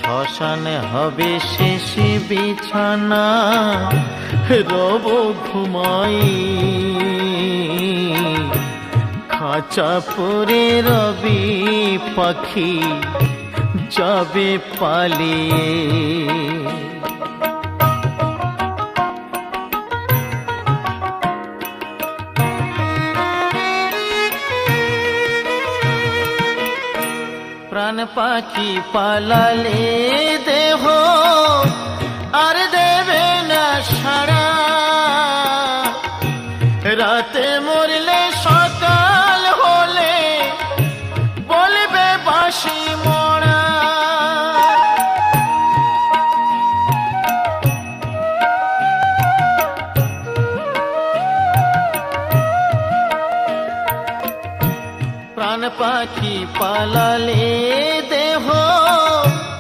শ্মশানে হবে শেষ বিছানা, রব ঘুমাই খাঁচা পরে রবি পাখি যাবে পালিয়ে। প্রাণ পাখি পালালে দেহ আর দেবে না সাড়া, রাতে মরলে সকাল হলে বলবে বাঁশি মরা। প্রাণ পাখি পালালে